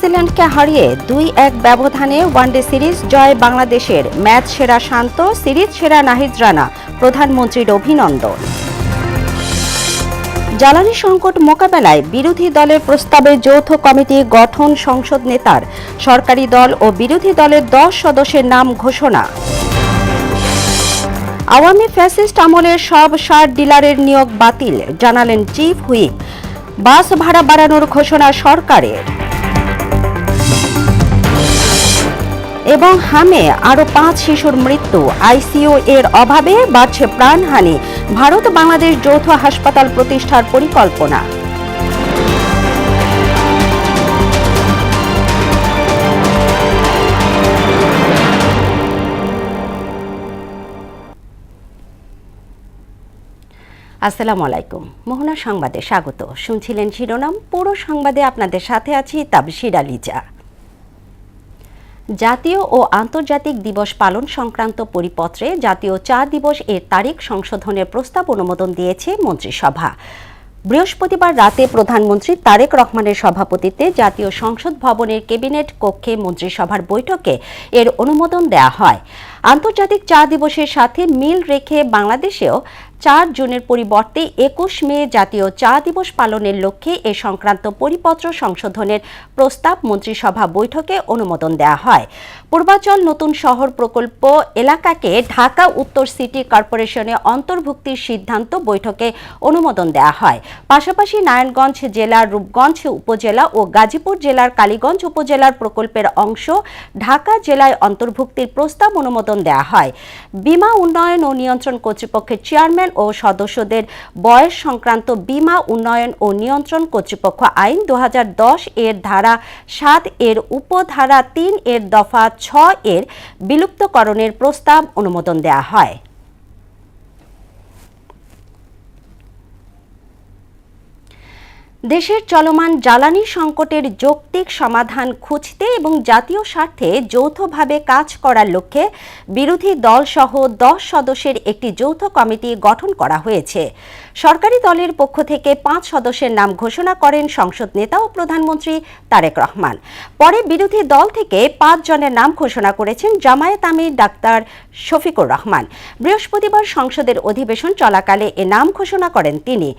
নিউজিল্যান্ডকে হারিয়ে ২-১ ব্যবধানে ওয়ানডে সিরিজ জয় বাংলাদেশের। ম্যাচ সেরা শান্ত, সিরিজ সেরা নাহিদ রানা, প্রধানমন্ত্রীর অভিনন্দন। জ্বালানি সংকট মোকাবেলায় বিরোধী দলের প্রস্তাবে যৌথ কমিটি গঠন সংসদ নেতার। সরকারি দল ও বিরোধী দলের ১০ সদস্যের নাম ঘোষণা। আওয়ামী ফ্যাসিস্ট আমলের সব সার ডিলারের নিয়োগ বাতিল, জানালেন চিফ হুইপ। বাস ভাড়া বাড়ানোর ঘোষণা সরকারের। এবং হামে আরও ৫ শিশুর মৃত্যু, আইসিইউ এর অভাবে বাড়ছে প্রাণহানি। ভারত বাংলাদেশ যৌথ হাসপাতাল প্রতিষ্ঠার পরিকল্পনা। আসসালামু আলাইকুম। মোহনা সংবাদে স্বাগত। শুনছিলেন শিরোনাম, পুরো সংবাদে আপনাদের সাথে আছি তাবশির আলিজা। জাতীয় ও আন্তর্জাতিক দিবস পালন সংক্রান্ত পরিপত্রে জাতীয় চা দিবস এর তারিখ সংশোধনের প্রস্তাব অনুমোদন দিয়েছে মন্ত্রিসভা। বৃহস্পতিবার রাতে প্রধানমন্ত্রী তারেক রহমানের সভাপতিত্বে জাতীয় সংসদ ভবনের ক্যাবিনেট কক্ষে মন্ত্রিসভার বৈঠকে এর অনুমোদন দেওয়া হয়। আন্তর্জাতিক চা দিবসের সাথে মিল রেখে বাংলাদেশেও ৪ জুনের পরিবর্তে ২১ মে জাতীয় চা দিবস পালনের লক্ষ্যে এ সংক্রান্ত পরিপত্র সংশোধনের প্রস্তাব মন্ত্রিসভা বৈঠকে অনুমোদন দেওয়া হয়। পূর্বাচল নতুন শহর প্রকল্প এলাকাকে ঢাকা উত্তর সিটি কর্পোরেশনে অন্তর্ভুক্তির সিদ্ধান্ত বৈঠকে অনুমোদন দেওয়া হয়। পাশাপাশি নারায়ণগঞ্জ জেলার রূপগঞ্জ উপজেলা ও গাজীপুর জেলার কালীগঞ্জ উপজেলার প্রকল্পের অংশ ঢাকা জেলায় অন্তর্ভুক্তির প্রস্তাব অনুমোদন দেওয়া হয়। বীমা উন্নয়ন ও নিয়ন্ত্রণ কর্তৃপক্ষের চেয়ারম্যান ও সদস্যদের বয়স সংক্রান্ত বীমা উন্নয়ন ও নিয়ন্ত্রণ কর্তৃপক্ষ আইন ২০১০ এর ধারা ৭ এর উপধারা ৩ এর দফা ৬ এর বিলুপ্তকরণের প্রস্তাব অনুমোদন দেওয়া হয়। দেশের চলমান জ্বালানি সংকটের যৌক্তিক সমাধান খুঁজতে এবং জাতীয় স্বার্থে যৌথভাবে কাজ করার লক্ষ্যে বিরোধী দলসহ ১০ সদস্যের একটি যৌথ কমিটি গঠন করা হয়েছে। সরকারি দলের পক্ষ থেকে ৫ সদস্যের নাম ঘোষণা করেন সংসদ নেতা ও প্রধানমন্ত্রী তারেক রহমান। পরে বিরোধী দল থেকে ৫ জনের নাম ঘোষণা করেছেন জামায়াত আমির ডাক্তার শফিকুর রহমান। বৃহস্পতিবার সংসদের অধিবেশন চলাকালে এ নাম ঘোষণা করেন তিনি।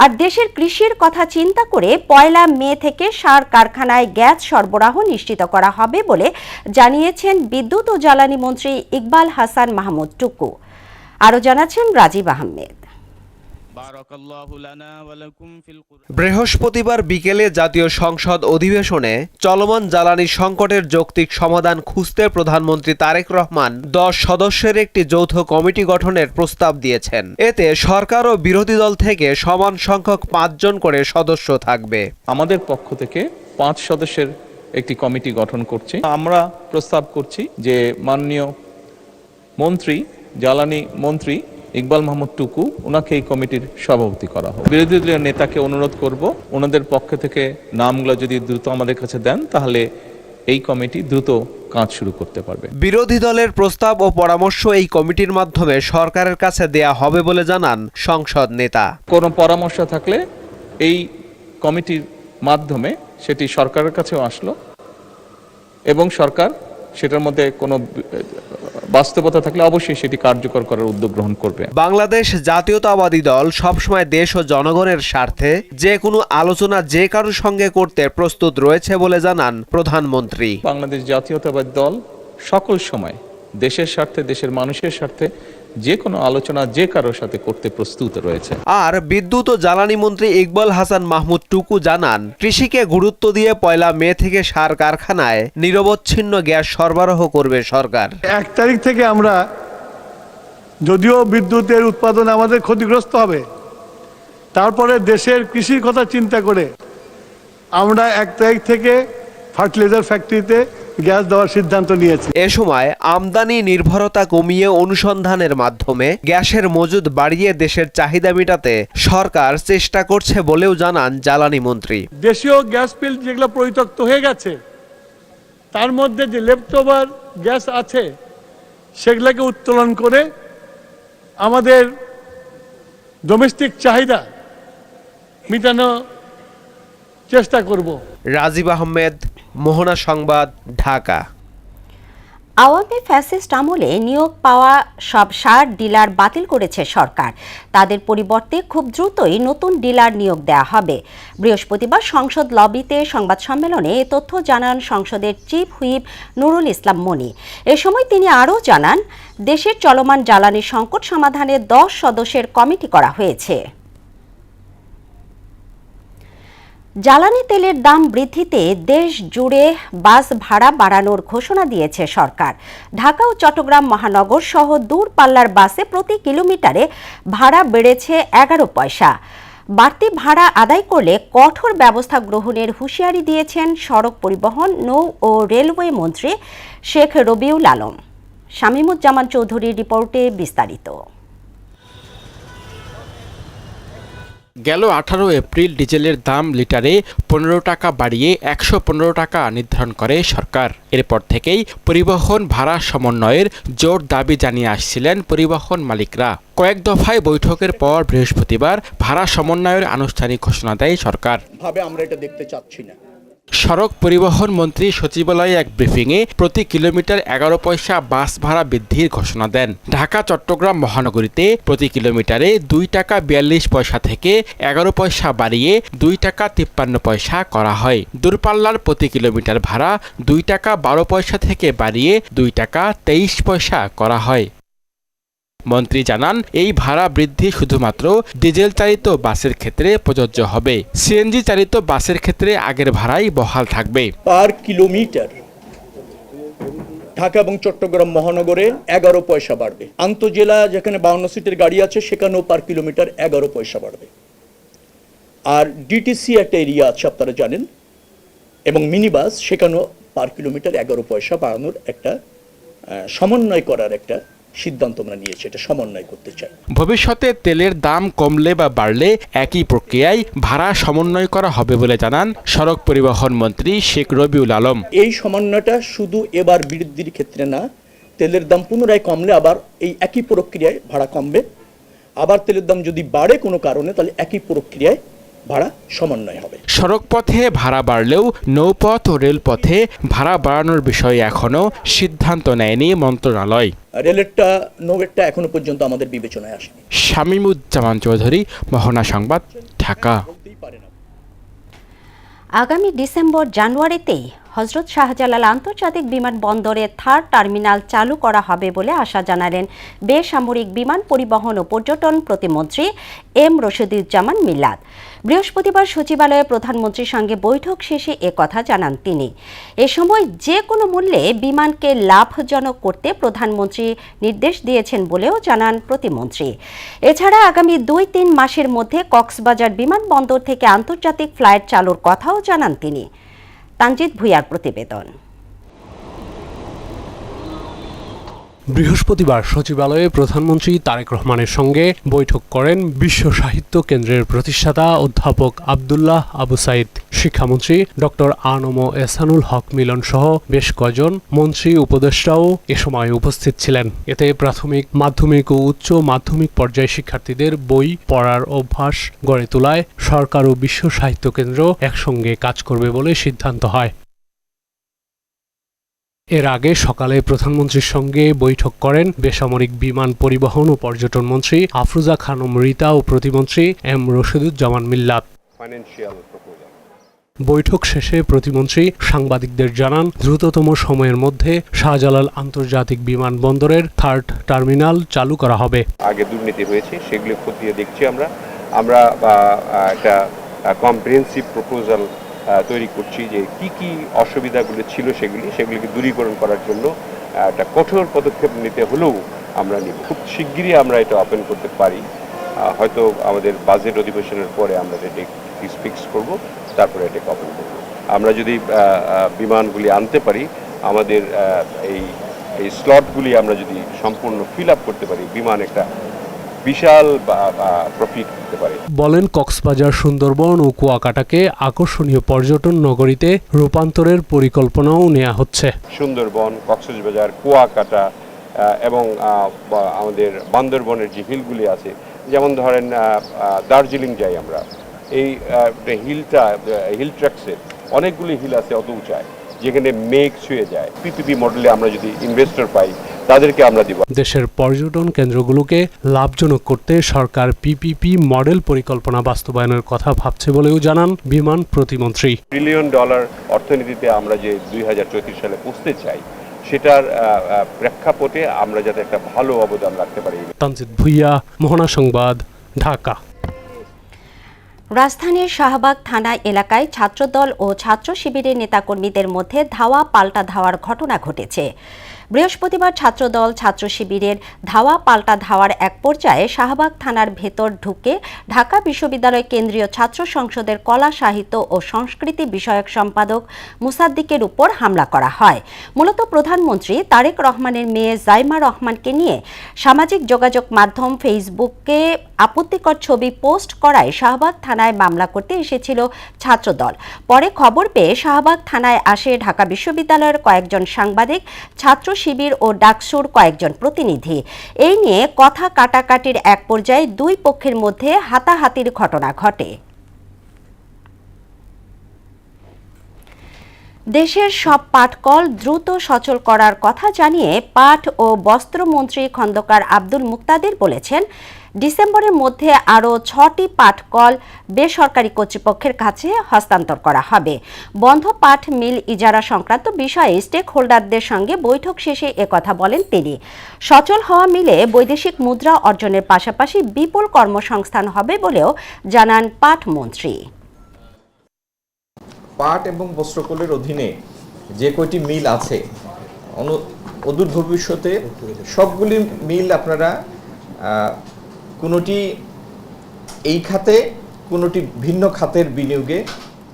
আর দেশের কৃষির কথা চিন্তা করে ১ মে থেকে সার কারখানায় গ্যাস সরবরাহ নিশ্চিত করা হবে বলে জানিয়েছেন বিদ্যুৎ ও জ্বালানি মন্ত্রী ইকবাল হাসান মাহমুদ টুকু। আরও জানাচ্ছেন রাজীব আহমেদ। বৃহস্পতিবার বিকেলে জাতীয় সংসদ অধিবেশনে চলমান জ্বালানি সংকটের যৌক্তিক সমাধান খুঁজতে প্রধানমন্ত্রী তারেক রহমান ১০ সদস্যের একটি যৌথ কমিটি গঠনের প্রস্তাব দিয়েছেন। এতে সরকার ও বিরোধী দল থেকে সমান সংখ্যক ৫ জন করে সদস্য থাকবে। আমাদের পক্ষ থেকে ৫ সদস্যের একটি কমিটি গঠন করছি। আমরা প্রস্তাব করছি যে মাননীয় মন্ত্রী, জ্বালানি মন্ত্রী ইকবাল মাহমুদ টুকু, ওনাকে এই কমিটির সভাপতি করা হোক। বিরোধী দলের নেতাকে অনুরোধ করব, ওনাদের পক্ষ থেকে নামগুলো যদি দ্রুত আমাদের কাছে দেন তাহলে এই কমিটি দ্রুত কাজ শুরু করতে পারবে। বিরোধী দলের প্রস্তাব ও পরামর্শ এই কমিটির মাধ্যমে সরকারের কাছে দেয়া হবে বলে জানান সংসদ নেতা। কোনো পরামর্শ থাকলে এই কমিটির মাধ্যমে সেটি সরকারের কাছেও আসলো এবং সরকার সেটার মধ্যে কোনো বাস্তবতা থাকলে অবশ্যই সেটি কার্যকর করার উদ্যোগ গ্রহণ করবে। বাংলাদেশ জাতীয়তাবাদী দল সবসময় দেশ ও জনগণের স্বার্থে যে কোনো আলোচনা যে কারোর সঙ্গে করতে প্রস্তুত রয়েছে বলে জানান প্রধানমন্ত্রী। বাংলাদেশ জাতীয়তাবাদী দল সকল সময় দেশের স্বার্থে, দেশের মানুষের স্বার্থে যে কোনো আলোচনা যে কারোর সাথে করতে প্রস্তুত রয়েছে। আর বিদ্যুৎ ও জ্বালানি মন্ত্রী ইকবাল হাসান মাহমুদ টুকু জানান, কৃষিকে গুরুত্ব দিয়ে ১ মে থেকে সার কারখানায় নিরবচ্ছিন্ন গ্যাস সরবরাহ করবে সরকার। ১ তারিখ থেকে আমরা, যদিও বিদ্যুতের উৎপাদন আমাদের ক্ষতিগ্রস্ত হবে, তারপরে দেশের কৃষির কথা চিন্তা করে আমরা ১ তারিখ থেকে ফার্টিলাইজার ফ্যাক্টরিতে গ্যাস দেওয়ার সিদ্ধান্ত নিয়েছে। এ সময় আমদানি নির্ভরতা কমিয়ে অনুসন্ধানের মাধ্যমে গ্যাসের মজুদ বাড়িয়ে দেশের চাহিদা মেটাতে সরকার চেষ্টা করছে বলেও জানান জ্বালানি মন্ত্রী। দেশীয় গ্যাস ফিল্ড যেগুলো পরিত্যক্ত হয়ে গেছে, তার মধ্যে যে লেফটওভার গ্যাস আছে সেগুলোকে উত্তোলন করে আমাদের ডোমেস্টিক চাহিদা মেটানো চেষ্টা করব। রাজীব আহমেদ, মোহনা সংবাদ, ঢাকা। আওয়ামী ফ্যাসিস্ট আমলে নিয়োগ পাওয়া সব সার ডিলার বাতিল করেছে সরকার। তাদের পরিবর্তে খুব দ্রুতই নতুন ডিলার নিয়োগ দেওয়া হবে। বৃহস্পতিবার সংসদ লবিতে সংবাদ সম্মেলনে এ তথ্য জানান সংসদের চিফ হুইপ নুরুল ইসলাম মনি। এ সময় তিনি আরও জানান, দেশের চলমান জ্বালানি সংকট সমাধানে 10 সদস্যের কমিটি করা হয়েছে। জ্বালানি তেলের দাম বৃদ্ধিতে দেশ জুড়ে বাস ভাড়া বাড়ানোর ঘোষণা দিয়েছে সরকার। ঢাকা ও চট্টগ্রাম মহানগর সহ দূরপাল্লার বাসে প্রতি কিলোমিটারে ভাড়া বেড়েছে 11 পয়সা। বাড়তি ভাড়া আদায় করলে কঠোর ব্যবস্থা গ্রহণের হুঁশিয়ারি দিয়েছেন সড়ক পরিবহন, নৌ ও রেলওয়ে মন্ত্রী শেখ রবিউল আলম। শামীমুজ্জামান চৌধুরীর রিপোর্টে বিস্তারিত। গেল 18 এপ্রিল ডিজেলের দাম লিটারে 15 টাকা বাড়িয়ে 115 টাকা নির্ধারণ করে সরকার। এরপর থেকেই পরিবহন ভাড়া সমন্বয়ের জোর দাবি জানিয়ে আসছিলেন পরিবহন মালিকরা। কয়েক দফায় বৈঠকের পর বৃহস্পতিবার ভাড়া সমন্বয়ের আনুষ্ঠানিক ঘোষণা দেয় সরকার। আমরা এটা দেখতে চাচ্ছি না। সড়ক পরিবহন মন্ত্রী সচিবালয়ে এক ব্রিফিংয়ে প্রতি কিলোমিটার 11 পয়সা বাস ভাড়া বৃদ্ধির ঘোষণা দেন। ঢাকা চট্টগ্রাম মহানগরীতে প্রতি কিলোমিটারে 2 টাকা 42 পয়সা থেকে 11 পয়সা বাড়িয়ে 2 টাকা 53 পয়সা করা হয়। দূরপাল্লার প্রতি কিলোমিটার ভাড়া 2 টাকা 12 পয়সা থেকে বাড়িয়ে 2 টাকা 23 পয়সা করা হয়। মন্ত্রী জানান, এই ভাড়া বৃদ্ধি শুধুমাত্র ডিজেল চালিত বাসের ক্ষেত্রে প্রযোজ্য হবে। সিএনজি চালিত বাসের ক্ষেত্রে আগের ভাড়াই বহাল থাকবে। পার কিলোমিটার ঢাকা এবং চট্টগ্রাম মহানগরে 11 পয়সা বাড়বে। আন্তঃজেলা যেখানে 52 সিটের গাড়ি আছে সেখানেও পার কিলোমিটার 11 পয়সা বাড়বে। আর ডিটিসি একটা এরিয়া আছে আপনারা জানেন, এবং মিনি বাস সেখানেও পার কিলোমিটার 11 পয়সা বাড়ানোর একটা সমন্বয় করার একটা সিদ্ধান্ত আমরা নিয়েছি। এটা সমন্বয় করতে চাই। ভবিষ্যতে তেলের দাম কমলে বা বাড়লে একই প্রক্রিয়ায় ভাড়া সমন্বয় করা হবে বলে জানান সড়ক পরিবহন মন্ত্রী শেখ রবিউল আলম। এই সমন্বয়টা শুধু এবার বৃদ্ধির ক্ষেত্রে না, তেলের দাম পুনরায় কমলে আবার এই একই প্রক্রিয়ায় ভাড়া কমবে। আবার তেলের দাম যদি বাড়ে কোনো কারণে, তাহলে একই প্রক্রিয়ায় ভাড়া সমন্বয় হবে। সড়ক পথে ভাড়া বাড়লেও নৌপথ ও রেলপথে ভাড়া বাড়ানোর বিষয়ে এখনো সিদ্ধান্ত নেয়নি মন্ত্রণালয়। রেলেরটা নৌয়েরটা এখনো পর্যন্ত আমাদের বিবেচনায় আসেনি। শামীমুজ্জামান চৌধুরী, মোহনা সংবাদ, ঢাকা। আগামী ডিসেম্বর জানুয়ারিতেই হজরত শাহজালাল আন্তর্জাতিক বিমানবন্দরে 3rd টার্মিনাল চালু করা হবে বলে আশা জানালেন বেসামরিক বিমান পরিবহন ও পর্যটন প্রতিমন্ত্রী এম রশিদুজ্জামান মিল্লাত। বৃহস্পতিবার সচিবালয়ে প্রধানমন্ত্রীর সঙ্গে বৈঠক শেষে কথা জানান তিনি। এ সময় যে কোনো মূল্যে বিমানকে লাভজনক করতে প্রধানমন্ত্রী নির্দেশ দিয়েছেন বলেও জানান প্রতিমন্ত্রী। এছাড়া আগামী 2-3 মাসের মধ্যে কক্সবাজার বিমানবন্দর থেকে আন্তর্জাতিক ফ্লাইট চালুর কথাও জানান তিনি। তানজিদ ভুঁইয়ার প্রতিবেদন। বৃহস্পতিবার সচিবালয়ে প্রধানমন্ত্রী তারেক রহমানের সঙ্গে বৈঠক করেন বিশ্ব সাহিত্য কেন্দ্রের প্রতিষ্ঠাতা অধ্যাপক আব্দুল্লাহ আবু সাইদ, শিক্ষামন্ত্রী ডক্টর আনম এহসানুল হক মিলন সহ বেশ কয়েকজন মন্ত্রী উপদেষ্টাও এ সময় উপস্থিত ছিলেন। এতে প্রাথমিক, মাধ্যমিক ও উচ্চ মাধ্যমিক পর্যায়ে শিক্ষার্থীদের বই পড়ার অভ্যাস গড়ে তোলায় সরকার ও বিশ্ব সাহিত্য কেন্দ্র একসঙ্গে কাজ করবে বলে সিদ্ধান্ত হয়। এর আগে সকালে প্রধানমন্ত্রীর সঙ্গে বৈঠক করেন বেসামরিক বিমান পরিবহন ও পর্যটন মন্ত্রী আফরোজা খানম রিতা ও প্রতিমন্ত্রী এম রশিদুজ্জামান মিল্লাত। বৈঠক শেষে প্রতিমন্ত্রী সাংবাদিকদের জানান, দ্রুততম সময়ের মধ্যে শাহজালাল আন্তর্জাতিক বিমানবন্দরের 3rd টার্মিনাল চালু করা হবে। আগে দুর্নীতি হয়েছে, সেগুলো খতিয়ে দেখছি। আমরা একটা কম্প্রিহেনসিভ প্রপোজাল তৈরি করছি যে কি অসুবিধাগুলো ছিল সেগুলিকে দূরীকরণ করার জন্য একটা কঠোর পদক্ষেপ নিতে হলেও আমরা নিব। খুব শিগগিরই আমরা এটা ওপেন করতে পারি। হয়তো আমাদের বাজেট অধিবেশনের পরে আমরা এটা ফিক্স করব, তারপরে এটাকে ওপেন করব। আমরা যদি বিমানগুলি আনতে পারি, আমাদের এই স্লটগুলি আমরা যদি সম্পূর্ণ ফিল আপ করতে পারি, বিমান একটা বিশাল প্রফিট করতে পারে। বলেন, কক্সবাজার, সুন্দরবন ও কুয়াকাটাকে আকর্ষণীয় পর্যটন নগরীতে রূপান্তরের পরিকল্পনাও নেওয়া হচ্ছে। সুন্দরবন, কক্সবাজার, কুয়াকাটা এবং আমাদের বান্দরবনের যে হিলগুলি আছে, যেমন ধরেন দার্জিলিং যাই আমরা, এই হিল ট্র্যাক্সে অনেকগুলি হিল আছে অত উঁচায়, যেখানে মেক ছুঁয়ে যায়। পিপিপি মডেলে আমরা যদি ইনভেস্টর পাই তাদেরকে আমরা দিব। দেশের পর্যটন কেন্দ্রগুলোকে লাভজনক করতে সরকার পিপিপি মডেল পরিকল্পনা বাস্তবায়নের কথা ভাবছে বলেও জানান বিমান প্রতিমন্ত্রী। $1 ট্রিলিয়ন অর্থনীতিতে আমরা যে 2034 সালে পৌঁছতে চাই সেটার প্রেক্ষাপটে আমরা যাতে একটা ভালো অবদান রাখতে পারি। তানজিদ ভুইয়া, মোহনা সংবাদ, ঢাকা। রাজধানীর শাহবাগ থানা এলাকায় ছাত্রদল ও ছাত্র শিবিরের নেতাকর্মীদের মধ্যে ধাওয়া পাল্টা ধাওয়ার ঘটনা ঘটেছে। বৃহস্পতিবার ছাত্রদল ছাত্র শিবিরের ধাওয়া পাল্টা ধাওয়ার এক পর্যায়ে শাহবাগ থানার ভেতর ঢুকে ঢাকা বিশ্ববিদ্যালয় কেন্দ্রীয় ছাত্র সংসদের কলা সাহিত্য ও সংস্কৃতি বিষয়ক সম্পাদক মুসাদ্দিকের উপর হামলা করা হয়। মূলত প্রধানমন্ত্রী তারেক রহমানের মেয়ে জাইমা রহমানকে নিয়ে সামাজিক যোগাযোগ মাধ্যম ফেসবুকে আপত্তিকর ছবি পোস্ট করায় শাহবাগ থানায় মামলা করতে এসেছিল ছাত্রদল। পরে খবর পেয়ে শাহবাগ থানায় আসে ঢাকা বিশ্ববিদ্যালয়ের কয়েকজন সাংবাদিক, ছাত্র শিবির ও ডাকসুর কয়েকজন প্রতিনিধি। এই নিয়ে কথা কাটাকাটির এক পর্যায়ে দুই পক্ষের মধ্যে হাতাহাতির ঘটনা ঘটে। দেশের সব পাটকল দ্রুত সচল করার কথা জানিয়ে পাট ও বস্ত্রমন্ত্রী খন্দকার আব্দুল মুক্তাদির বলেছেন, ডিসেম্বরের মধ্যে আরও 6টি পাটকল বেসরকারি কর্তৃপক্ষের কাছে হস্তান্তর করা হবে। বন্ধ পাট মিল ইজারা সংক্রান্ত বিষয়ে স্টেক হোল্ডারদের সঙ্গে বৈঠক শেষে একথা বলেন তিনি। সচল হওয়া মিলে বৈদেশিক মুদ্রা অর্জনের পাশাপাশি বিপুল কর্মসংস্থান হবে বলেও জানান পাট মন্ত্রী। পাট এবং বস্ত্রকলের অধীনে যে কয়টি মিল আছে অদূর ভবিষ্যতে সবগুলি মিল আপনারা কোনোটি এই খাতে কোনোটি ভিন্ন খাতের বিনিয়োগে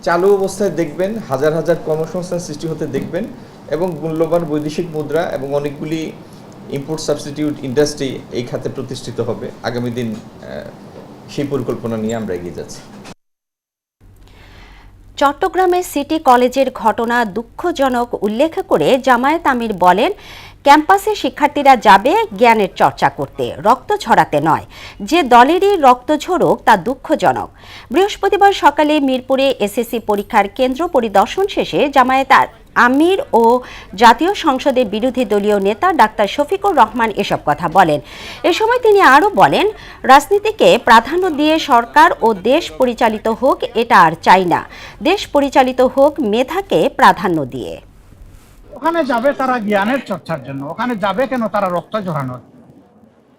চালু অবস্থায় দেখবেন, হাজার হাজার কর্মসংস্থান সৃষ্টি হতে দেখবেন এবং মূল্যবান বৈদেশিক মুদ্রা এবং অনেকগুলি ইম্পোর্ট সাবস্টিটিউট ইন্ডাস্ট্রি এই খাতে প্রতিষ্ঠিত হবে। আগামী দিন সেই পরিকল্পনা নিয়ে আমরা এগিয়ে যাচ্ছি। চট্টগ্রামের সিটি কলেজের ঘটনা দুঃখজনক উল্লেখ করে জামায়াত আমির বলেন, ক্যাম্পাসে শিক্ষার্থীরা যাবে জ্ঞানের চর্চা করতে, রক্ত ঝরাতে নয়। যে দলেরই রক্ত ঝরুক তা দুঃখজনক। বৃহস্পতিবার সকালে মিরপুরে এসএসসি পরীক্ষার কেন্দ্র পরিদর্শন শেষে জামায়াত আমির ও জাতীয় সংসদের বিরোধী দলীয় নেতা ডাক্তার শফিকুর রহমান এসব কথা বলেন। এ সময় তিনি আরও বলেন, রাজনীতিকে প্রাধান্য দিয়ে সরকার ও দেশ পরিচালিত হোক, এটা আর চাই না। দেশ পরিচালিত হোক মেধাকে প্রাধান্য দিয়ে। ওখানে যাবে তারা জ্ঞানের চর্চার জন্য, ওখানে যাবে কেন তারা রক্ত ঝরানোর।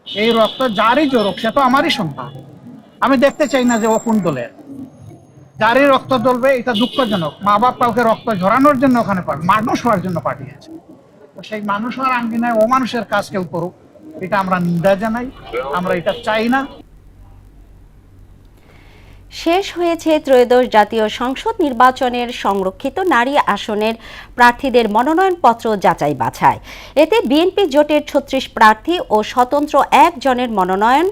এই রক্ত যারই জোরক সে তো আমারই সন্তান। আমি দেখতে চাই না যে ও কোন দলের। যারই রক্ত জ্বলবে এটা দুঃখজনক। মা বাপ কাউকে রক্ত ঝরানোর জন্য ওখানে মানুষ হওয়ার জন্য পাঠিয়েছে। সেই মানুষ হওয়ার আঙ্গিনায় ও মানুষের কাজ কেউ করুক, এটা আমরা নিন্দা জানাই, আমরা এটা চাই না। শেষ হয়েছে ত্রয়োদশ জাতীয় সংসদ নির্বাচনের সংরক্ষিত নারী আসনের প্রার্থীদের মনোনয়নপত্র যাচাই বাছাই। এতে বিএনপি জোটের 36 প্রার্থী ও স্বতন্ত্র 1 জনের মনোনয়ন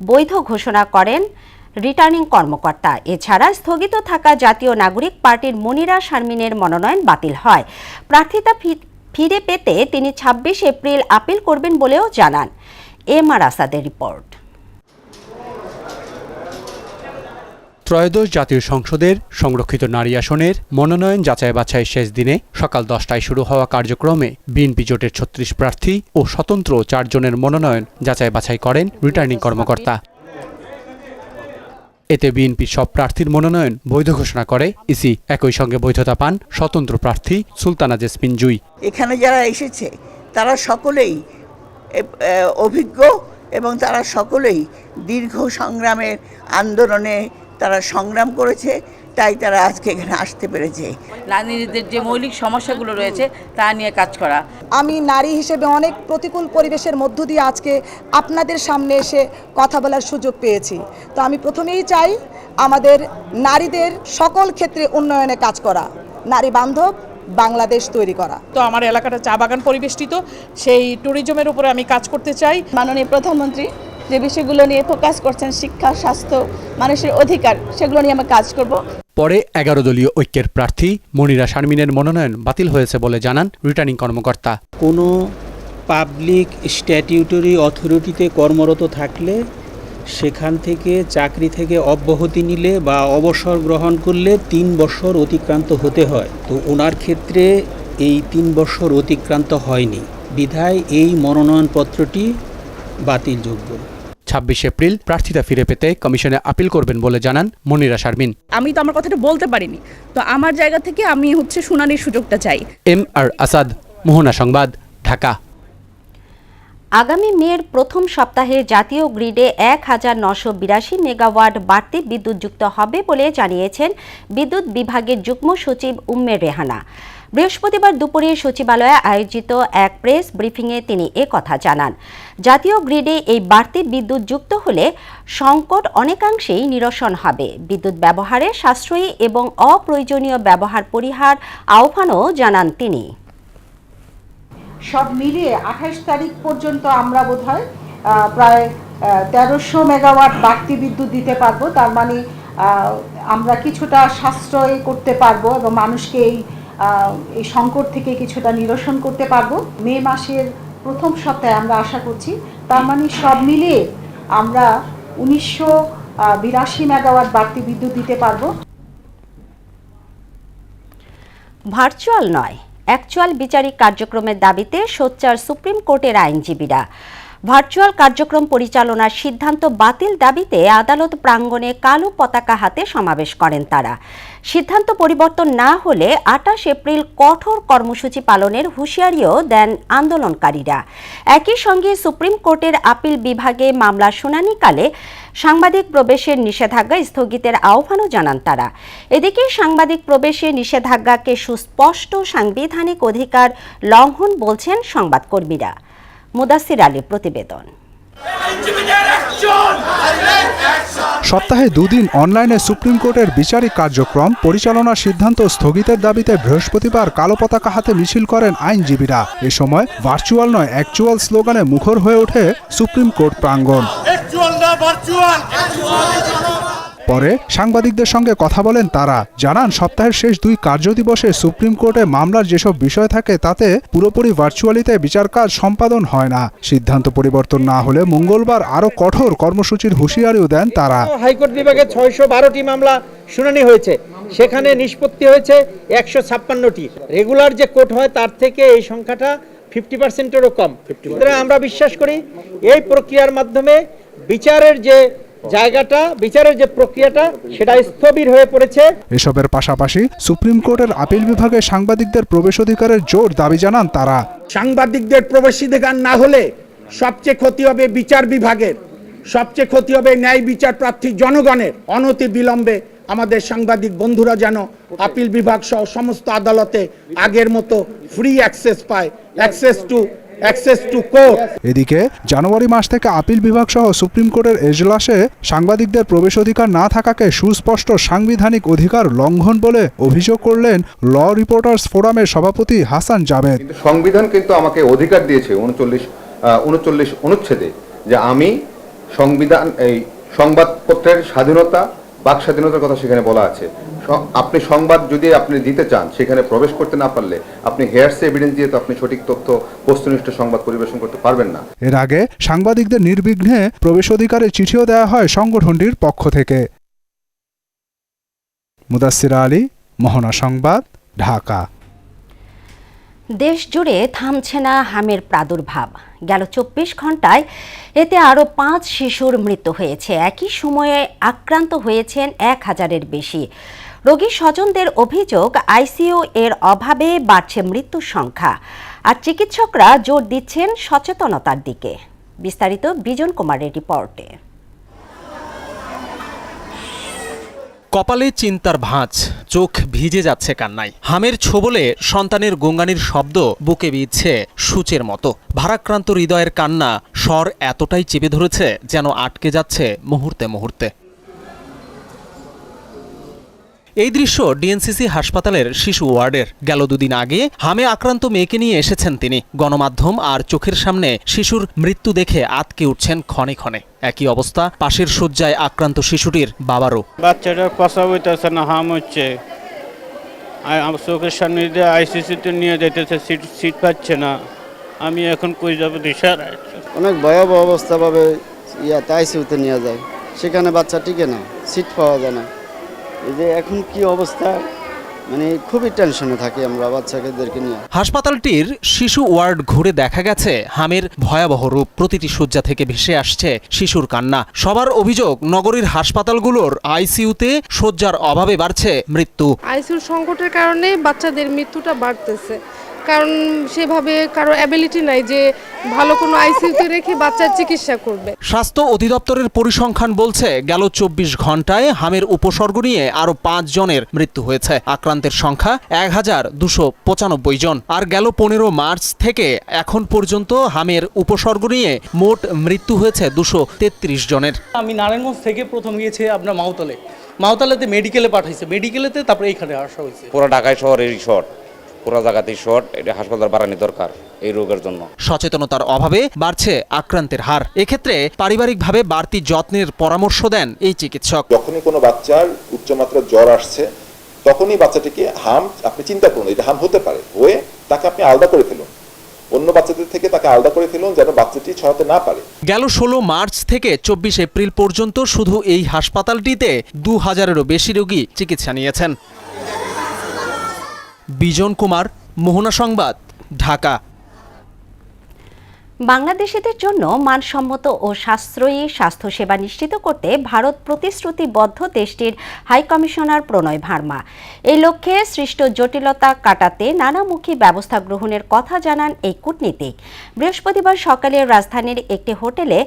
বৈধ ঘোষণা করেন রিটার্নিং কর্মকর্তা। এছাড়া স্থগিত থাকা জাতীয় নাগরিক পার্টির মনিরা শারমিনের মনোনয়ন বাতিল হয়। প্রার্থিতা ফিরে পেতে তিনি 26 এপ্রিল আপিল করবেন বলেও জানান। এমআর আসাদের রিপোর্ট। ত্রয়োদশ জাতীয় সংসদের সংরক্ষিত নারী আসনের মনোনয়ন যাচাই বাছাই শেষ দিনে সকাল 10টায় শুরু হওয়া কার্যক্রমে বিএনপি জোটের 36 প্রার্থী ও স্বতন্ত্র 4 জনের মনোনয়ন যাচাই বাছাই করেন রিটার্নিং কর্মকর্তা। এতে বিএনপির সব প্রার্থীর মনোনয়ন বৈধ ঘোষণা করে ইসি। একই সঙ্গে বৈধতা পান স্বতন্ত্র প্রার্থী সুলতানা জেসমিন জুই। এখানে যারা এসেছে তারা সকলেই অভিজ্ঞ এবং তারা সকলেই দীর্ঘ সংগ্রামের আন্দোলনে তারা সংগ্রাম করেছে, তাই তারা আজকে এখানে আসতে পেরেছে। নারীদের যে মৌলিক সমস্যাগুলো রয়েছে তা নিয়ে কাজ করা। আমি নারী হিসেবে অনেক প্রতিকূল পরিবেশের মধ্য দিয়ে আজকে আপনাদের সামনে এসে কথা বলার সুযোগ পেয়েছি। তো আমি প্রথমেই চাই আমাদের নারীদের সকল ক্ষেত্রে উন্নয়নে কাজ করা, নারী বান্ধব বাংলাদেশ তৈরি করা। তো আমার এলাকাটা চা বাগান পরিবেষ্টিত, সেই ট্যুরিজমের উপরে আমি কাজ করতে চাই। মাননীয় প্রধানমন্ত্রী যে বিষয়গুলো নিয়ে ফোকাস করছেন, শিক্ষা, স্বাস্থ্য, মানুষের অধিকার, সেগুলো নিয়ে আমরা কাজ করব। পরে 11 দলীয় ঐক্যের প্রার্থী মনিরা শারমিনের মনোনয়ন বাতিল হয়েছে বলে জানান রিটার্নিং কর্মকর্তা। কোনো পাবলিক স্ট্যাটিউটরি অথরিটিতে কর্মরত থাকলে সেখান থেকে চাকরি থেকে অব্যাহতি নিলে বা অবসর গ্রহণ করলে 3 বছর অতিক্রান্ত হতে হয়। তো ওনার ক্ষেত্রে এই 3 বছর অতিক্রান্ত হয়নি, বিধায় এই মনোনয়নপত্রটি বাতিলযোগ্য। 26 এপ্রিল প্রার্থিতা ফিরে পেতে কমিশনে আপিল করবেন বলে জানান মনিরা শারমিন। আমি তো আমার কথাটা বলতে পারিনি, তো আমার জায়গা থেকে আমি শুনানির সুযোগটা চাই। MR আসাদ, মোহনা সংবাদ, ঢাকা। আগামী মের প্রথম সপ্তাহে জাতীয় গ্রিডে 1982 মেগাওয়াট বাড়তি বিদ্যুৎ যুক্ত হবে বলে জানিয়েছেন বিদ্যুৎ বিভাগের যুগ্ম সচিব উম্মে রেহানা। বৃহস্পতিবার দুপুরে সচিবালয়ে আয়োজিত এক প্রেস ব্রিফিংয়ে তিনি কথা জানান। জাতীয় গ্রিডে এই বাড়তি বিদ্যুৎ যুক্ত হলে সংকট অনেকাংশেই নিরসন হবে। বিদ্যুৎ ব্যবহারে সাশ্রয়ী এবং অপ্রয়োজনীয় ব্যবহার পরিহার আহ্বানও জানান তিনি। সব মিলিয়ে 28 তারিখ পর্যন্ত আমরা বোধহয় প্রায় 1300 মেগাওয়াট বাড়তি বিদ্যুৎ দিতে পারবো। তার মানে আমরা কিছুটা সাশ্রয় করতে পারবো এবং মানুষকে এই সংকট থেকে কিছুটা নিরসন করতে পারবো। মে মাসের প্রথম সপ্তাহে আমরা আশা করছি। তার মানে সব মিলিয়ে আমরা 1982 মেগাওয়াট বাড়তি বিদ্যুৎ দিতে পারবো। ভার্চুয়াল নয়, অ্যাকচুয়াল বিচারিক কার্যক্রমের দাবিতে সোচ্চার সুপ্রিম কোর্টের আইনজীবীরা। ভার্চুয়াল কার্যক্রম পরিচালনার সিদ্ধান্ত বাতিল দাবিতে আদালত প্রাঙ্গণে কালো পতাকা হাতে সমাবেশ করেন তারা। সিদ্ধান্ত পরিবর্তন না হলে 28 এপ্রিল কঠোর কর্মসূচি পালনের হুঁশিয়ারিও দেন আন্দোলনকারীরা। একই সঙ্গে সুপ্রিম কোর্টের আপিল বিভাগে মামলা শুনানিকালে সাংবাদিক প্রবেশের নিষেধাজ্ঞা স্থগিতের আহ্বানও জানান তারা। এদিকে সাংবাদিক প্রবেশে নিষেধাজ্ঞাকে সুস্পষ্ট সাংবিধানিক অধিকার লঙ্ঘন বলছেন সংবাদকর্মীরা। মুদাসির আলীর প্রতিবেদন। সপ্তাহে 2 দিন অনলাইনে সুপ্রিম কোর্টের বিচারিক কার্যক্রম পরিচালনার সিদ্ধান্ত স্থগিতের দাবিতে বৃহস্পতিবার কালো পতাকা হাতে মিছিল করেন আইনজীবীরা। এ সময় ভার্চুয়াল নয় অ্যাকচুয়াল স্লোগানে মুখর হয়ে ওঠে সুপ্রিম কোর্ট প্রাঙ্গণ। পরে সাংবাদিকদের সঙ্গে কথা বলেন তারা, জানান সপ্তাহের শেষ 2 কার্যদিবসে সুপ্রিম কোর্টে মামলার যেসব বিষয় থাকে তাতে পুরোপুরি ভার্চুয়ালিতে বিচার কাজ সম্পাদন হয় না। সিদ্ধান্ত পরিবর্তন না হলে মঙ্গলবার আরও কঠোর কর্মসূচির হুঁশিয়ারিও দেন তারা। হাইকোর্ট বিভাগে 612টি মামলা শুনানি হয়েছে, সেখানে নিষ্পত্তি হয়েছে 156টি। রেগুলার যে কোর্ট হয় তার থেকে এই সংখ্যাটা 50%-এরও কম। আমরা বিশ্বাস করি এই প্রক্রিয়ার মাধ্যমে বিচারের যে প্রক্রিয়াটা সেটা স্থবির হয়ে পড়েছে। এসবের পাশাপাশি সুপ্রিম কোর্টের আপিল বিভাগে সাংবাদিকদের প্রবেশাধিকারের জোর দাবি জানান তারা। সাংবাদিকদের প্রবেশাধিকার না হলে সবচেয়ে ক্ষতি হবে বিচার বিভাগের, সবচেয়ে ক্ষতি হবে ন্যায় বিচার প্রার্থী জনগণের। অনতি বিলম্বে আমাদের সাংবাদিক বন্ধুরা যেন আপিল বিভাগ সহ সমস্ত আদালতে আগের মতো ফ্রি অ্যাক্সেস পায়, অ্যাক্সেস টু কোর্ট। এদিকে জানুয়ারি মাস থেকে আপিল বিভাগ সহ সুপ্রিম কোর্টের এজলাসে সাংবাদিকদের প্রবেশাধিকার না থাকাকে সুস্পষ্ট সাংবিধানিক অধিকার লঙ্ঘন বলে অভিযোগ করলেন ল রিপোর্টার্স ফোরামের সভাপতি হাসান জাবেদ। সংবিধান কিন্তু আমাকে অধিকার দিয়েছে 39 অনুচ্ছেদে যে আমি সংবাদপত্রের স্বাধীনতা, বাক স্বাধীনতার কথা সেখানে বলা আছে। আপনি সংবাদ যদি আপনি দিতে চান, সেখানে প্রবেশ করতে না পারলে আপনি হেয়ারসে এভিডেন্স দিয়ে তো আপনি সঠিক তথ্য, বস্তুনিষ্ঠ সংবাদ পরিবেশন করতে পারবেন না। এর আগে সাংবাদিকদের নির্বিঘ্নে প্রবেশাধিকারের চিঠিও দেওয়া হয় সংগঠনটির পক্ষ থেকে। মুদাসির আলী, মোহনা সংবাদ, ঢাকা। দেশ জুড়ে থামছে না হামের প্রাদুর্ভাব। গেল 24 ঘন্টায় এতে আরও 5 শিশুর মৃত্যু হয়েছে। একই সময়ে আক্রান্ত হয়েছেন 1000-এর বেশি রোগী। স্বজনদের অভিযোগ আইসিইউ এর অভাবে বাড়ছে মৃত্যুর সংখ্যা, আর চিকিৎসকরা জোর দিচ্ছেন সচেতনতার দিকে। বিস্তারিত বিজন কুমারের রিপোর্টে। কপালে চিন্তার ভাঁজ, চোখ ভিজে যাচ্ছে কান্নায়। হামের ছোবলে সন্তানের গোঙানির শব্দ বুকে বিঁধছে সূচের মতো। ভারাক্রান্ত হৃদয়ের কান্না স্বর এতটাই চেপে ধরেছে যেন আটকে যাচ্ছে মুহূর্তে মুহূর্তে। এই দৃশ্য ডিএনসিসি হাসপাতালের শিশু ওয়ার্ডের। গেল 2 দিন আগে হামে আক্রান্ত মেয়েকে নিয়ে এসেছেন তিনি। গণমাধ্যম আর চোখের সামনে শিশুর মৃত্যু দেখে আতকে উঠছেন ক্ষণে ক্ষণে। একই অবস্থা পাশের শয্যায় আক্রান্ত শিশুটির বাবারও। বাচ্চাটা কথা বলতেছে না, হাম হচ্ছে, চোখের সামনে আইসিসিতে নিয়ে যেতেছে, সিট পাচ্ছে না। আমি এখন কই যাব দিশার। অনেক ভয়াবহ অবস্থা ভাবে আইসিইউতে নিয়ে যায়, সেখানে বাচ্চা টিকে না, সিট পাওয়া যায় না। এই যে এখন কি অবস্থা, মানে খুবই টেনশনে থাকি আমরা বাচ্চাদেরকে নিয়ে। হাসপাতালটির শিশু ওয়ার্ড ঘুরে দেখা গেছে হামের ভয়াবহ রূপ। প্রতিটি শয্যা থেকে ভেসে আসছে শিশুর কান্না। সবার অভিযোগ, নগরীর হাসপাতালগুলোর আইসিইউতে শয্যার অভাবে বাড়ছে মৃত্যু। আইসিইউর সংকটের কারণে বাচ্চাদের মৃত্যুটা বাড়তেছে, কারণ সেভাবে কারো অ্যাবিলিটি নাই যে ভালো কোনো আইসিইউতে রেখে বাচ্চার চিকিৎসা করবে। স্বাস্থ্য অধিদপ্তরের পরিসংখ্যান বলছে গেল 24 ঘন্টায় হামের উপসর্গ নিয়ে আরো 5 জনের মৃত্যু হয়েছে। আক্রান্তের সংখ্যা 1295 জন। আর গেল 15 মার্চ থেকে এখন পর্যন্ত হামের উপসর্গ নিয়ে মোট মৃত্যু হয়েছে 233 জনের। আমি নারায়ণগঞ্জ থেকে প্রথম গিয়েছি আপনার মাওতালেতে মেডিকেলে পাঠাইছে, মেডিকেলেতে তারপরে এইখানে আসা হয়েছে। পুরো ঢাকায় শহরেরই শর্ট, পুরো জায়গাতেই শর্ট। এটা হাসপাতাল বাড়ানো দরকার এই রোগের জন্য। সচেতনতার অভাবে বাড়ছে আক্রান্তের হার। এক্ষেত্রে পারিবারিকভাবে বাড়তি যত্নের পরামর্শ দেন এই চিকিৎসক। যখনই কোনো বাচ্চার উচ্চমাত্রার জ্বর আসছে তখনই বাচ্চাটিকে আপনি চিন্তা করুন এটা হাম হতে পারে, হয়ে তাকে আপনি আলাদা করে ফেলুন, অন্য বাচ্চাদের থেকে তাকে আলাদা করে ফেলুন যেন বাচ্চাটি ছড়াতে না পারে। গেল 16 মার্চ থেকে 24 এপ্রিল পর্যন্ত শুধু এই হাসপাতালটিতে 2000-এরও বেশি রোগী চিকিৎসা নিয়েছেন। বিজন কুমার, মোহনা সংবাদ, ঢাকা। বাংলাদেশিদের জন্য মানসম্মত ও সাশ্রয়ী স্বাস্থ্যসেবা নিশ্চিত করতে ভারত প্রতিশ্রুতিবদ্ধ, দেশটির হাইকমিশনার প্রণয় ভার্মা। এই লক্ষ্যে সৃষ্ট জটিলতা কাটাতে নানামুখী ব্যবস্থা গ্রহণের কথা জানান এই কূটনীতিক। বৃহস্পতিবার সকালে রাজধানীর একটি হোটেলে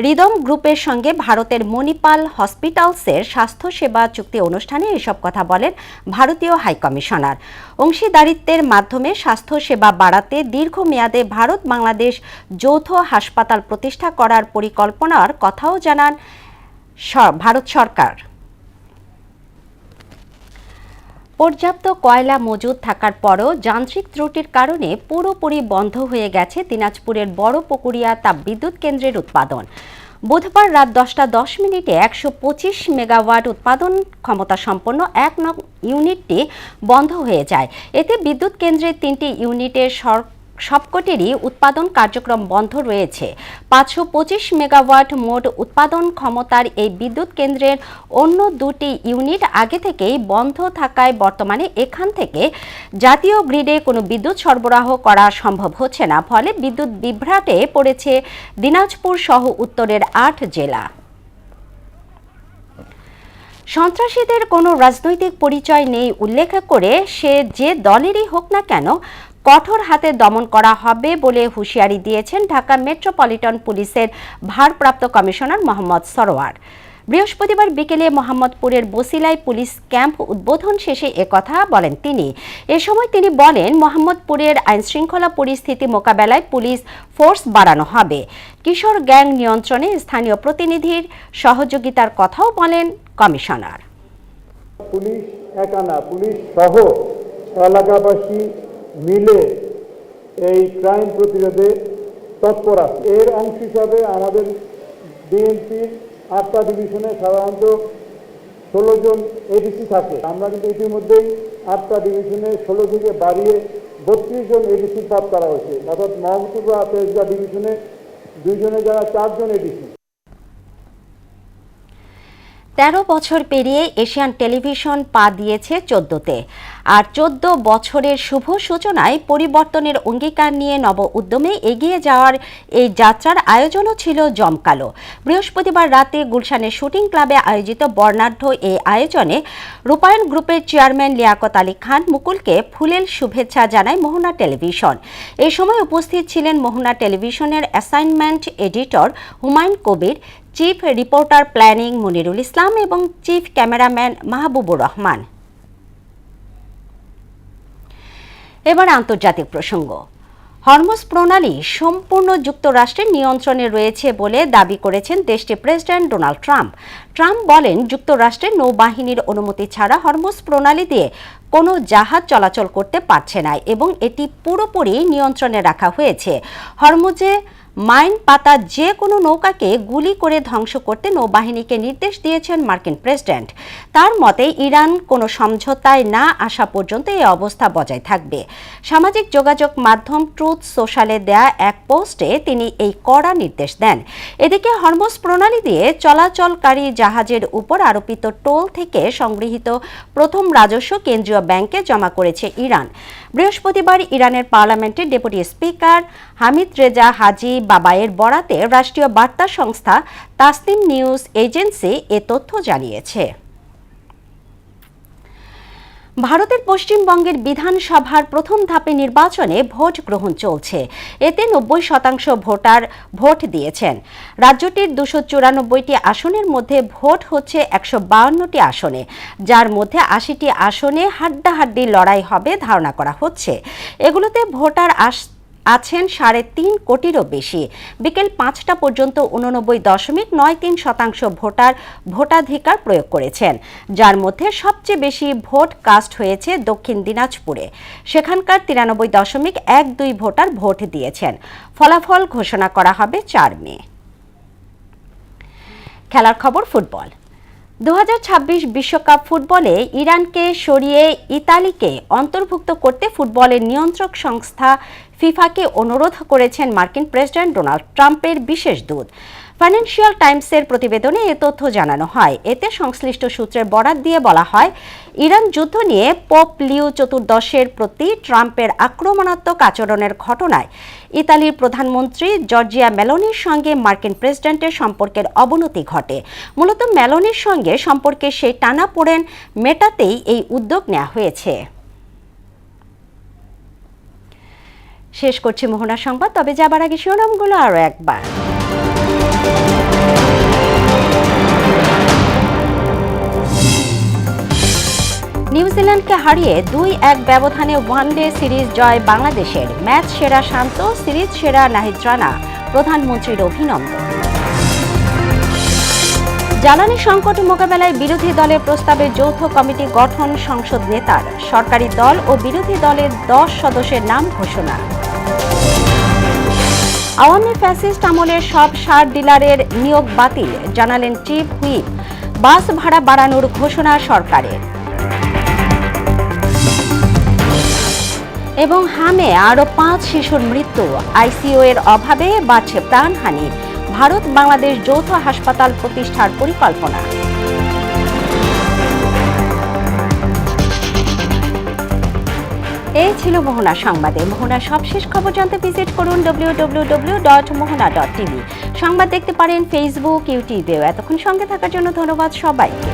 রিদম গ্রুপের সঙ্গে ভারতের মণিপাল হসপিটালসের স্বাস্থ্যসেবা চুক্তি অনুষ্ঠানে এসব কথা বলেন ভারতীয় হাইকমিশনার। অংশীদারিত্বের মাধ্যমে স্বাস্থ্যসেবা বাড়াতে দীর্ঘমেয়াদে ভারত বাংলাদেশ যৌথ হাসপাতাল প্রতিষ্ঠা করার পরিকল্পনার কথাও জানান ভারত সরকার। পর্যাপ্ত কয়লা মজুদ থাকার পরও যান্ত্রিক ত্রুটির কারণে পুরোপুরি বন্ধ হয়ে গেছে দিনাজপুরের বড়পুকুরিয়া তাপবিদ্যুৎ কেন্দ্রের উৎপাদন। বুধবার রাত 10:10 125 মেগাওয়াট উৎপাদন ক্ষমতা সম্পন্ন 1 নং ইউনিটটি বন্ধ হয়ে যায়। এতে বিদ্যুৎ কেন্দ্রের 3টি ইউনিটের সবকটিরই উৎপাদন কার্যক্রম বন্ধ রয়েছে। 525 মেগাওয়াট মোট উৎপাদন ক্ষমতার এই বিদ্যুৎ কেন্দ্রের অন্য 2টি ইউনিট আগে থেকেই বন্ধ থাকায় বর্তমানে এখান থেকে জাতীয় গ্রিডে কোনো বিদ্যুৎ সরবরাহ করা সম্ভব হচ্ছে না। ফলে বিদ্যুৎ বিভ্রাটে পড়েছে দিনাজপুর সহ উত্তরের 8 জেলা। সন্ত্রাসীদের কোনো রাজনৈতিক পরিচয় নেই উল্লেখ করে সে যে দলেরই হোক না কেন কঠোর হাতে দমন করা হবে বলে হুঁশিয়ারি দিয়েছেন ঢাকা মেট্রোপলিটন পুলিশের ভারপ্রাপ্ত কমিশনার মোহাম্মদ সরোয়ার। বৃহস্পতিবার বিকেলে মোহাম্মদপুরের বসিলায় পুলিশ ক্যাম্প উদ্বোধন শেষে একথা বলেন তিনি। এ সময় তিনি বলেন, মোহাম্মদপুরের আইনশৃঙ্খলা পরিস্থিতি মোকাবেলায় পুলিশ ফোর্স বাড়ানো হবে। কিশোর গ্যাং নিয়ন্ত্রণে স্থানীয় প্রতিনিধির সহযোগিতার কথাও বলেন কমিশনার। পুলিশ একা না, পুলিশ সহ এলাকাবাসী মিলে এই ক্রাইম প্রতিরোধে তৎপর আছে। এর অংশ হিসাবে আমাদের বিএনপির 8টা ডিভিশনে সাধারণত 16 জন এডিসি থাকে। আমরা কিন্তু ইতিমধ্যেই 8টা ডিভিশনে 16 থেকে বাড়িয়ে 32 জন এডিসি পদ করা হয়েছে। অর্থাৎ মোহাম্মদপুর তেজগাঁ ডিভিশনে 2 জনে যারা 4 জন এডিসি। 13 বছর পেরিয়ে এশিয়ান টেলিভিশন পা দিয়েছে 14তে। আর 14 বছরের শুভ সূচনায় পরিবর্তনের অঙ্গীকার নিয়ে নব উদ্যমে এগিয়ে যাওয়ার এই যাত্রার আয়োজনও ছিল জমকালো। বৃহস্পতিবার রাতে গুলশানের শুটিং ক্লাবে আয়োজিত বর্ণাঢ্য এই আয়োজনে রূপায়ণ গ্রুপের চেয়ারম্যান লিয়াকত আলী খান মুকুলকে ফুলেল শুভেচ্ছা জানায় মোহনা টেলিভিশন। এ সময় উপস্থিত ছিলেন মোহনা টেলিভিশনের assignment editor Humayun Kabir, chief reporter planning Monirul ইসলাম এবং চিফ ক্যামেরাম্যান মাহবুবুর রহমান। এবার আন্তর্জাতিক প্রসঙ্গ। হরমুজ প্রণালী সম্পূর্ণ যুক্তরাষ্ট্রের নিয়ন্ত্রণে রয়েছে বলে দাবি করেছেন দেশটির প্রেসিডেন্ট ডোনাল্ড ট্রাম্প। ট্রাম্প বলেন, যুক্তরাষ্ট্রের নৌবাহিনীর অনুমতি ছাড়া হরমুজ প্রণালী দিয়ে কোনো জাহাজ চলাচল করতে পারছে না এবং এটি পুরোপুরি নিয়ন্ত্রণে রাখা হয়েছে। হরমুজে মাইন পাতা যে কোনো নৌকাকে গুলি করে ধ্বংস করতে নৌবাহিনীকে নির্দেশ দিয়েছেন মার্কিন প্রেসিডেন্ট। তার মতে ইরান কোনো সমঝোতায় না আসা পর্যন্ত এই অবস্থা বজায় থাকবে। সামাজিক যোগাযোগ মাধ্যম ট্রুথ সোশ্যালে দেয়া এক পোস্টে তিনি এই কড়া নির্দেশ দেন। এদিকে হরমুজ প্রণালী দিয়ে চলাচলকারী জাহাজের উপর আরোপিত টোল থেকে সংগৃহীত প্রথম রাজস্ব কেন্দ্রীয় ব্যাংকে জমা করেছে ইরান। বৃহস্পতিবার ইরানের পার্লামেন্টের ডেপুটি স্পিকার হামিদ রেজা হাজি বাবায়ের বরাতে রাষ্ট্রীয় বার্তা সংস্থা তাসনিম নিউজ এজেন্সি এ তথ্য জানিয়েছে। ভারতের পশ্চিমবঙ্গের বিধানসভার প্রথম ধাপে নির্বাচনে ভোট গ্রহণ চলছে। এতে 90% ভোটার ভোট দিয়েছেন। রাজ্যটির 294টি আসনের মধ্যে ভোট হচ্ছে 152টি আসনে, যার মধ্যে 80টি আসনে হাড্ডাহাড্ডি লড়াই হবে ধারণা করা হচ্ছে। এগুলোতে ভোটার আছেন 3.5 কোটিরও বেশি। বিকেল 5টা পর্যন্ত 89.93% ভোটার ভোটাধিকার প্রয়োগ করেছেন, যার মধ্যে সবচেয়ে বেশি ভোট কাস্ট হয়েছে দক্ষিণ দিনাজপুরে। সেখানকার 93.12 ভোটার ভোট দিয়েছেন। ফলাফল ঘোষণা করা হবে 4 মে। খেলার খবর ফুটবল। 2026 বিশ্বকাপ ফুটবলে ইরানকে সরিয়ে ইতালিকে অন্তর্ভুক্ত করতে ফুটবলের নিয়ন্ত্রক সংস্থা ফিফাকে অনুরোধ করেছেন মার্কিন প্রেসিডেন্ট ডোনাল্ড ট্রাম্পের বিশেষ দূত। ফাইন্যান্সিয়াল টাইমসের প্রতিবেদনে এ তথ্য জানানো হয়। এতে সংশ্লিষ্ট সূত্রের বরাত দিয়ে বলা হয়, ইরান যুদ্ধ নিয়ে পোপ লিও চতুর্দশের প্রতি ট্রাম্পের আক্রমণাত্মক আচরণের ঘটনায় ইতালির প্রধানমন্ত্রী জর্জিয়া মেলোনির সঙ্গে মার্কিন প্রেসিডেন্টের সম্পর্কের অবনতি ঘটে। মূলত মেলোনির সঙ্গে সম্পর্কে সেই টানাপোড়েন মেটাতেই এই উদ্যোগ নেওয়া হয়েছে। শেষ করছি মোহনা সংবাদ, তবে যাবার আগে শিরোনামগুলো আরও একবার। নিউজিল্যান্ডকে হারিয়ে 2-1 ব্যবধানে ওয়ানডে সিরিজ জয় বাংলাদেশের। ম্যাচ সেরা শান্ত, সিরিজ সেরা নাহিদ রানা, প্রধানমন্ত্রীর অভিনন্দন। জ্বালানি সংকট মোকাবেলায় বিরোধী দলের প্রস্তাবে যৌথ কমিটি গঠন সংসদ নেতার। সরকারি দল ও বিরোধী দলের 10 সদস্যের নাম ঘোষণা। আওয়ামী ফ্যাসিস্ট আমলের সব সার ডিলারের নিয়োগ বাতিল, জানালেন চিফ হুইপ। বাস ভাড়া বাড়ানোর ঘোষণা সরকারের। এবং হামে আরও 5 শিশুর মৃত্যু, আইসিইউ এর অভাবে বাড়ছে প্রাণহানি। ভারত বাংলাদেশ যৌথ হাসপাতাল প্রতিষ্ঠার পরিকল্পনা। এই ছিল মোহনা সংবাদে। মোহনার সবশেষ খবর জানতে ভিজিট করুন www.mohana.tv। সংবাদ দেখতে পারেন ফেসবুক, ইউটিউবেও। এতক্ষণ সঙ্গে থাকার জন্য ধন্যবাদ সবাইকে।